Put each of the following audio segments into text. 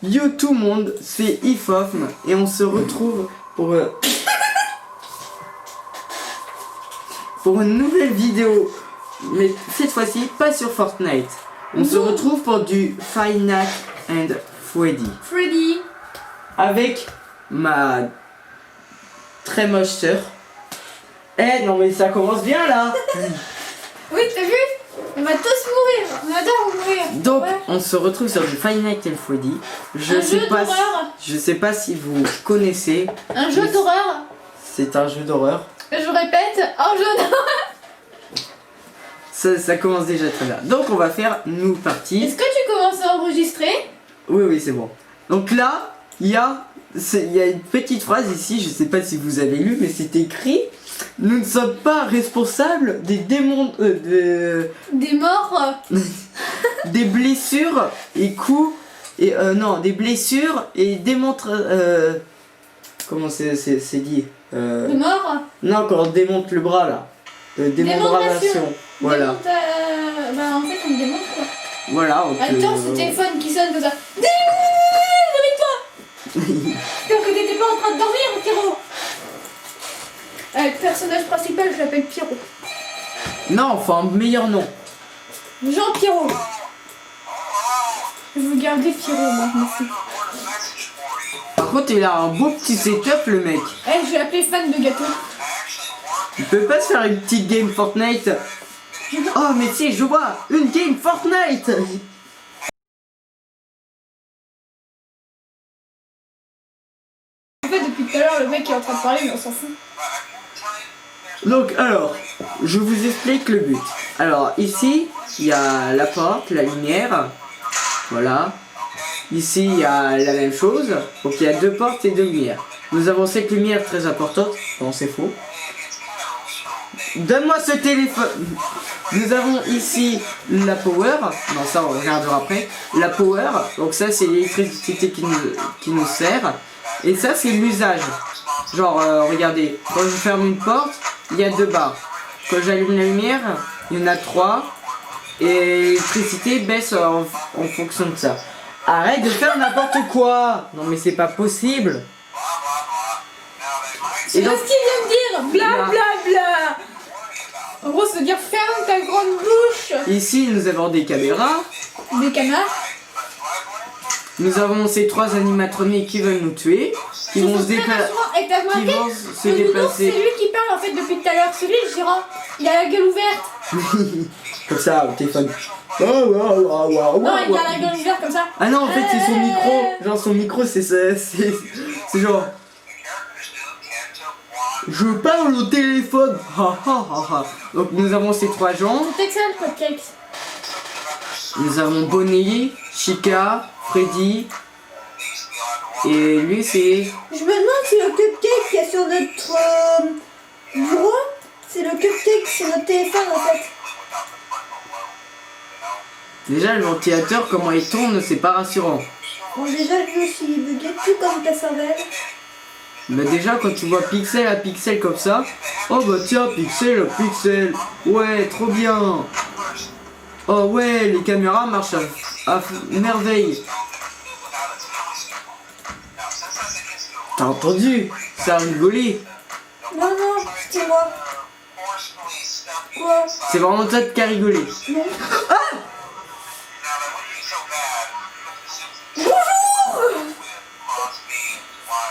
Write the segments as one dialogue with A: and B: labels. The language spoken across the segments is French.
A: Yo tout le monde, c'est Ifofm et on se retrouve pour une nouvelle vidéo, mais cette fois-ci pas sur Fortnite. On se retrouve pour du Five Nights at Freddy avec ma très moche sœur. Eh non mais ça commence bien là.
B: Oui, t'as vu? On va tous mourir, on adore mourir.
A: Donc
B: Ouais.
A: on se retrouve sur du Five Nights at Freddy. Je sais pas si vous connaissez.
B: Un jeu d'horreur.
A: C'est un jeu d'horreur.
B: Je répète, un jeu d'horreur.
A: Ça commence déjà très bien. Donc on va faire nous partie.
B: Est-ce que tu commences à enregistrer?
A: Oui c'est bon. Donc là, il y a une petite phrase ici, je sais pas si vous avez lu, mais c'est écrit: nous ne sommes pas responsables des démons,
B: Des morts.
A: des blessures et coups et non, des blessures et comment c'est dit
B: Des morts.
A: Non, quand on démonte le bras là. Démonstration. Voilà.
B: Bah en fait on démonte quoi.
A: Voilà.
B: Attends, ce téléphone qui sonne comme ça. Réveille-toi. J'espère que t'étais pas en train de dormir, Pierrot. Le personnage principal, je l'appelle Pierrot.
A: Non, enfin, meilleur nom.
B: Jean Pierrot. Je veux garder Pierrot, moi, merci.
A: Par contre, il a un beau petit setup, le mec.
B: Je vais l'appeler fan de gâteau.
A: Il peut pas se faire une petite game Fortnite? Oh, mais si, je vois une game Fortnite.
B: En fait, depuis tout à l'heure, le mec est en train de parler, mais on s'en fout.
A: Donc, alors, je vous explique le but. Alors, ici, il y a la porte, la lumière. Voilà. Ici, il y a la même chose. Donc, il y a deux portes et deux lumières. Nous avons cette lumière très importante. Non, c'est faux. Donne-moi ce téléphone. Nous avons ici la power. Non, ça, on regardera après. La power. Donc, ça, c'est l'électricité qui nous sert. Et ça, c'est l'usage. Genre, regardez. Quand je ferme une porte, il y a deux barres. Quand j'allume la lumière, il y en a trois. Et l'électricité baisse en fonction de ça. Arrête de faire n'importe quoi. Non mais c'est pas possible.
B: C'est
A: donc,
B: ce qu'il vient de dire. Bla bla bla. En gros, ça veut dire ferme ta grande bouche.
A: Ici, nous avons des caméras.
B: Des canards.
A: Nous avons ces trois animatroniques qui veulent nous tuer. Qui vont se déplacer.
B: Et t'as remarqué,
A: se
B: le nounours,
A: déplacer.
B: c'est lui qui parle en fait depuis tout à l'heure. C'est lui le gérant. Il a la gueule ouverte.
A: Comme ça, au téléphone.
B: Non, il a la gueule ouverte comme ça.
A: Ah non, en fait, c'est son micro. Genre, son micro, c'est genre. Je parle au téléphone. Ha ha ha ha. Donc, nous avons ces trois gens.
B: C'est excellent, Cupcakes.
A: Nous avons Bonnie, Chica, Freddy. Et lui, c'est.
C: Je me demande si le cupcake qu'il y a sur notre bureau, c'est le cupcake sur notre téléphone en fait.
A: Déjà, le ventilateur, comment il tourne, c'est pas rassurant.
C: Bon, déjà, le jeu s'il est bugué, tout comme ta cervelle.
A: Mais déjà, quand tu vois pixel à pixel comme ça, oh bah tiens, pixel à pixel, ouais, trop bien. Oh ouais, les caméras marchent à merveille. T'as entendu? Ça a rigolé.
C: Non, non, c'était moi. Quoi?
A: C'est vraiment toi qui as rigolé.
C: Non.
A: Ah!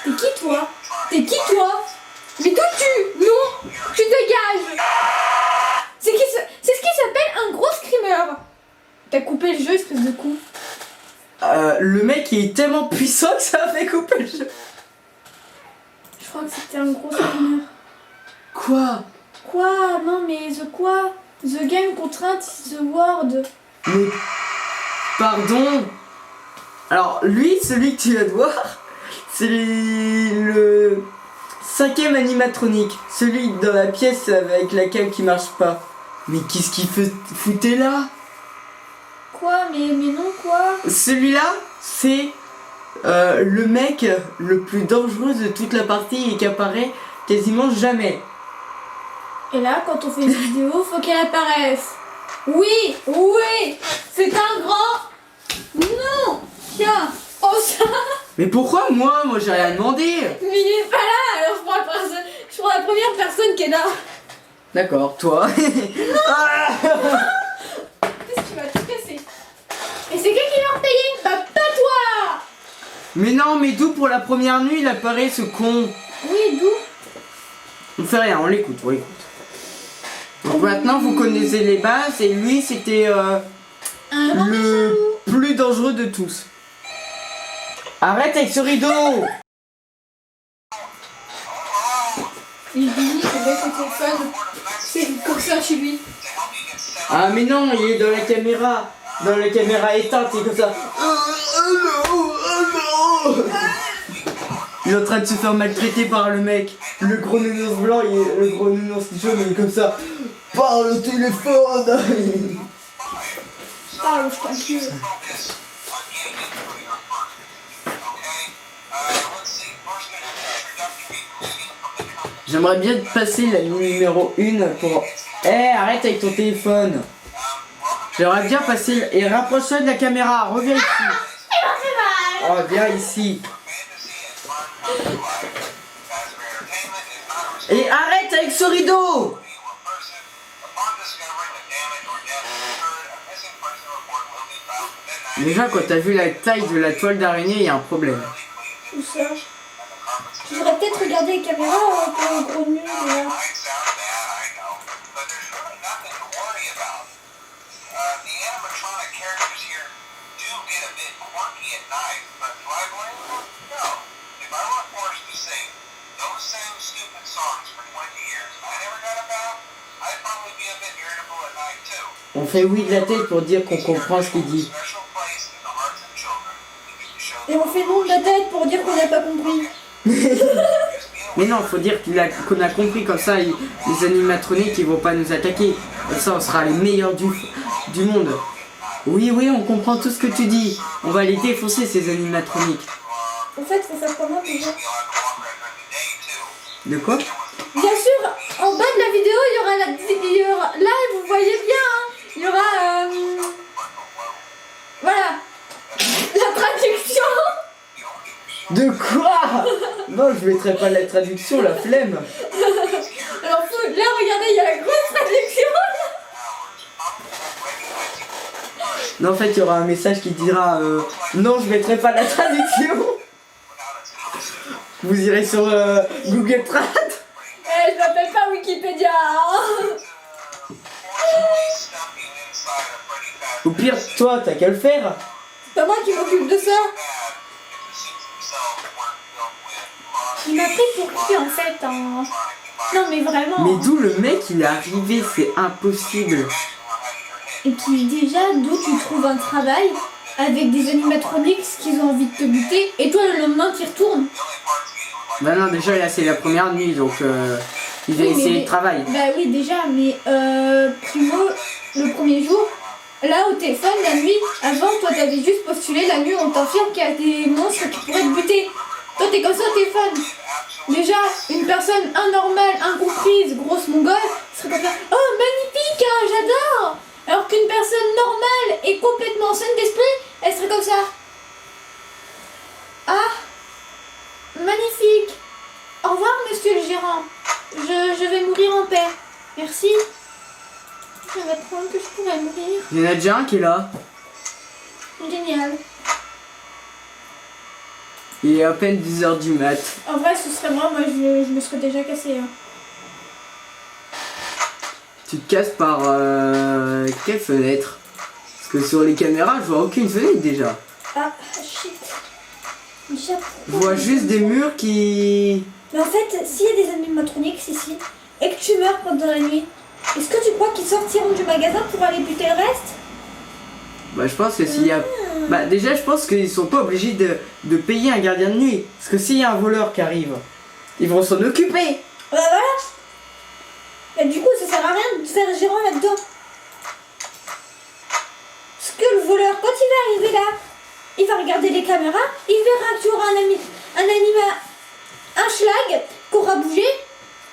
B: T'es qui toi? T'es qui toi? Mais d'où tu? Non, tu dégages. C'est ce qui s'appelle un gros screamer. T'as coupé le jeu, espèce de con.
A: Le mec il est tellement puissant que ça a fait couper le jeu.
B: Je crois que c'était un gros screamer.
A: Quoi?
B: Quoi? Non mais the quoi? The game contraint is the word.
A: Mais pardon. Alors lui, celui que tu vas voir, c'est le cinquième animatronique, celui dans la pièce avec la cam qui marche pas. Mais qu'est-ce qu'il foutait là?
B: Quoi? Mais non quoi?
A: Celui-là, c'est le mec le plus dangereux de toute la partie et qui apparaît quasiment jamais.
B: Et là, quand on fait une vidéo, faut qu'elle apparaisse. Oui, c'est un grand... Non. Tiens. Oh, ça
A: Mais pourquoi moi? Moi j'ai rien demandé.
B: Mais il est pas là, alors je prends la première personne qui est là.
A: D'accord, toi. Ah
B: Qu'est-ce que tu vas tout casser? Et c'est qui va repayer? Bah pas toi!
A: mais non, mais d'où pour la première nuit il apparaît ce con?
B: Oui, d'où?
A: On fait rien, on l'écoute, on l'écoute. Donc maintenant vous connaissez les bases et lui c'était
B: Un grand méchant
A: le
B: loup.
A: plus dangereux de tous. Arrête avec ce rideau!
B: Il dit, il met son téléphone. C'est comme ça chez lui.
A: Ah mais non, il est dans la caméra. Dans la caméra éteinte, c'est comme ça. Il est en train de se faire maltraiter par le mec. Le gros nounours blanc, le gros nounours jaune, il est comme ça. Parle au téléphone.
B: Parle, je t'encule.
A: J'aimerais bien te passer la numéro 1 pour... Eh, arrête avec ton téléphone. J'aimerais bien passer... Et rapproche-toi de la caméra, reviens ici. Oh, viens ici. Et arrête avec ce rideau. Déjà, quand t'as vu la taille de la toile d'araignée, il y a un problème.
C: Où ça? Je devrais peut-être regarder les caméras un peu gros nul là.
A: On fait oui de la tête pour dire qu'on comprend ce qu'il dit.
C: Et on fait non de la tête pour dire qu'on n'a pas compris.
A: Mais non, faut dire qu'on a compris, comme ça les animatroniques ils vont pas nous attaquer. Comme ça on sera les meilleurs du monde. Oui, oui, on comprend tout ce que tu dis. On va les défoncer ces animatroniques.
C: En fait, faut faire comment déjà?
A: De quoi?
B: Bien sûr, en bas de la vidéo, il y aura là, vous voyez bien, hein, il y aura voilà, la traduction.
A: De quoi? Non, je mettrai pas la traduction, la flemme.
B: Alors là, regardez, il y a la grosse traduction.
A: Non, en fait, il y aura un message qui dira non, je mettrai pas la traduction. Vous irez sur Google Trad.
B: Je m'appelle pas Wikipédia. Hein.
A: Au pire, toi, t'as qu'à le faire.
B: C'est pas moi qui m'occupe de ça. Il m'a pris pour qui en fait hein. Non mais vraiment.
A: Mais d'où le mec il est arrivé, c'est impossible.
B: Et puis déjà, d'où tu trouves un travail avec des animatroniques qui ont envie de te buter et toi le lendemain tu y retournes.
A: Bah non, déjà là c'est la première nuit donc il va
B: Oui,
A: essayer de travailler.
B: Bah oui déjà, mais Primo, le premier jour, là au téléphone, la nuit, avant toi t'avais juste postulé, la nuit on t'infirme qu'il y a des monstres qui pourraient te buter. Toi t'es comme ça au téléphone. Déjà, une personne anormale, incomprise, grosse mongole, serait comme ça. Oh magnifique, hein, j'adore. Alors qu'une personne normale et complètement saine d'esprit, elle serait comme ça. Ah, magnifique. Au revoir, monsieur le gérant. Je vais mourir en paix. Merci. Je vais prendre que je pourrais mourir.
A: Il y en a déjà un qui est là.
B: Génial.
A: Il est à peine 10h du mat.
B: En vrai, ce serait moi je me serais déjà cassé. Hein.
A: Tu te casses par quelle fenêtre? Parce que sur les caméras, je vois aucune fenêtre déjà.
C: Ah, shit. Déjà,
A: Je vois juste des murs qui...
C: mais en fait, s'il y a des animatroniques ici, et que tu meurs pendant la nuit, est-ce que tu crois qu'ils sortiront du magasin pour aller buter le reste?
A: Bah je pense que s'il y a... Bah déjà je pense qu'ils sont pas obligés de payer un gardien de nuit. Parce que s'il y a un voleur qui arrive, ils vont s'en occuper.
C: Bah voilà. Et du coup, ça sert à rien de faire gérant là-dedans. Parce que le voleur, quand il va arriver là, il va regarder les caméras, il verra qu'il y aura un schlag qui aura bougé.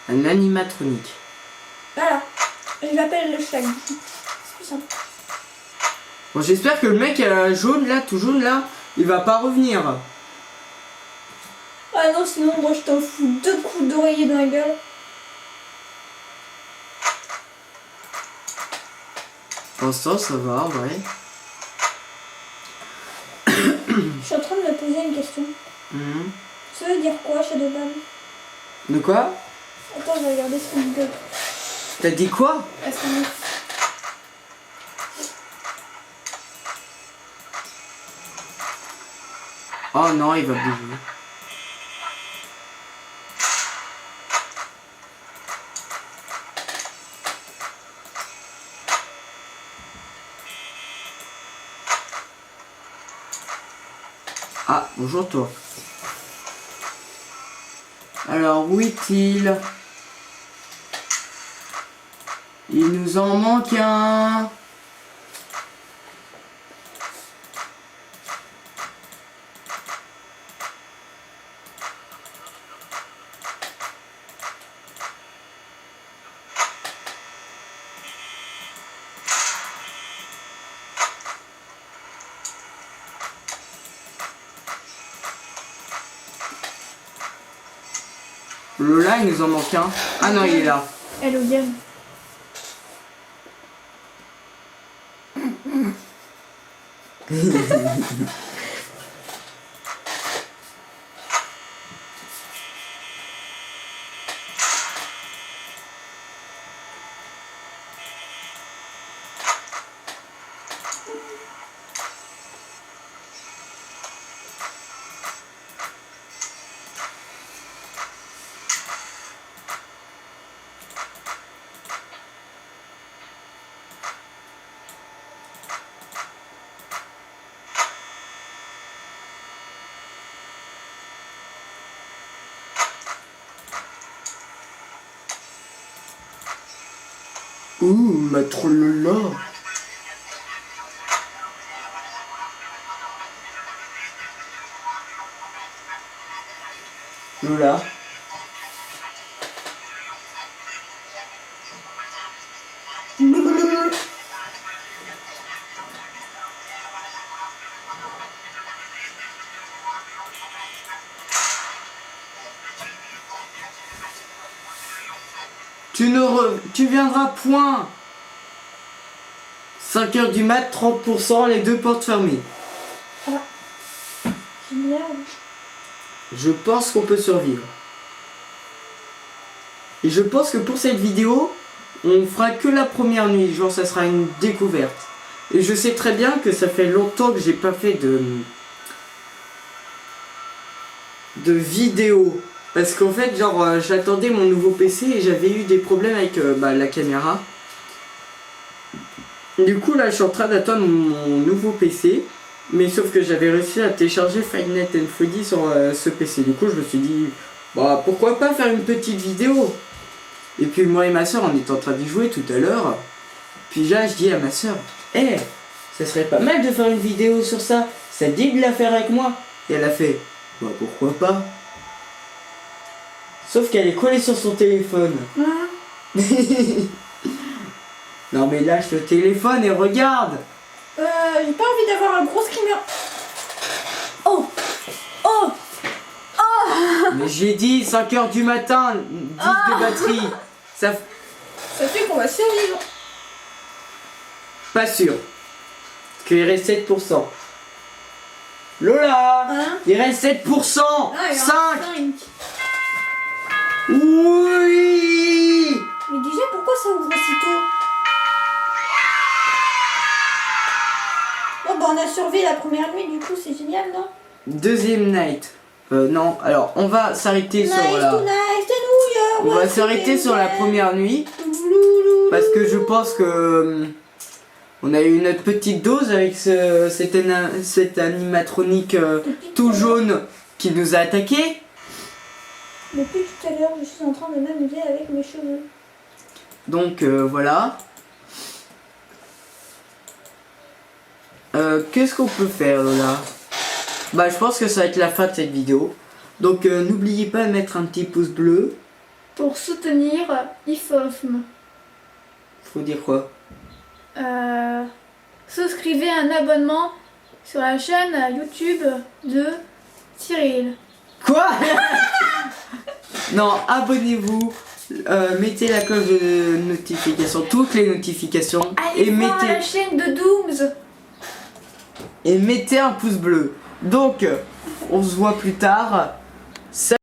A: Un animatronique.
C: Voilà. Je l'appelle le schlag. C'est plus simple.
A: Bon j'espère que le mec jaune là, tout jaune là, il va pas revenir.
C: Ah non, sinon moi je t'en fous 2 coups d'oreiller dans la gueule.
A: Pour ça, ça va, ouais.
C: Je suis en train de me poser une question.
A: Mhm.
C: Ça veut dire quoi, Shadowban?
A: De quoi?
C: Attends, je vais regarder ce qu'on dit.
A: T'as dit quoi?
B: SMS.
A: Oh non, il va bouger. Ah, bonjour toi. Alors, où est-il? Il nous en manque un. Lola, il nous en manque un. Ah non, il est là.
B: Hello Diane.
A: Ouh, maître Lola. Lola. Tu viendras point. 5h du mat, 30%, les 2 portes fermées.
C: Génial.
A: Je pense qu'on peut survivre. Et je pense que pour cette vidéo, on fera que la première nuit, genre ça sera une découverte. Et je sais très bien que ça fait longtemps que j'ai pas fait de vidéo. Parce qu'en fait, genre, j'attendais mon nouveau PC et j'avais eu des problèmes avec la caméra. Du coup, là, je suis en train d'attendre mon nouveau PC. Mais sauf que j'avais réussi à télécharger Five Nights at Freddy's sur ce PC. Du coup, je me suis dit, bah, pourquoi pas faire une petite vidéo. Et puis, moi et ma soeur, on était en train d'y jouer tout à l'heure. Puis là, je dis à ma soeur, hé, ça serait pas mal de faire une vidéo sur ça. Ça te dit de la faire avec moi? Et elle a fait, bah, pourquoi pas. Sauf qu'elle est collée sur son téléphone.
C: Hein?
A: Non mais lâche le téléphone et regarde.
C: J'ai pas envie d'avoir un gros screamer. Oh! Oh!
A: Mais j'ai dit 5h du matin, 10 de batterie. Ça...
C: Ça fait qu'on va survivre.
A: Pas sûr. Parce qu'il reste 7%. Lola,
C: Hein?
A: il reste 7%.
C: Ah, il y en a
A: 5.
C: 5.
A: Oui.
C: Mais déjà, pourquoi ça ouvre aussitôt? Oh bah on a survécu la première nuit, du coup c'est génial, non?
A: Deuxième night. Non, alors on va s'arrêter sur la... On va s'arrêter sur la première nuit. Parce que je pense que... on a eu notre petite dose avec cet animatronique tout jaune qui nous a attaqué.
C: Depuis tout à l'heure, je suis en train de m'amuser avec mes cheveux.
A: Donc voilà. Qu'est-ce qu'on peut faire là? Bah je pense que ça va être la fin de cette vidéo. Donc n'oubliez pas de mettre un petit pouce bleu.
B: Pour soutenir IFOFM.
A: Faut dire quoi?
B: Souscrivez un abonnement sur la chaîne YouTube de Cyril.
A: Quoi? Non, abonnez-vous, mettez la cloche de notification, toutes les notifications,
B: Allez voir la chaîne de Dooms.
A: et mettez un pouce bleu. Donc, on se voit plus tard. Salut.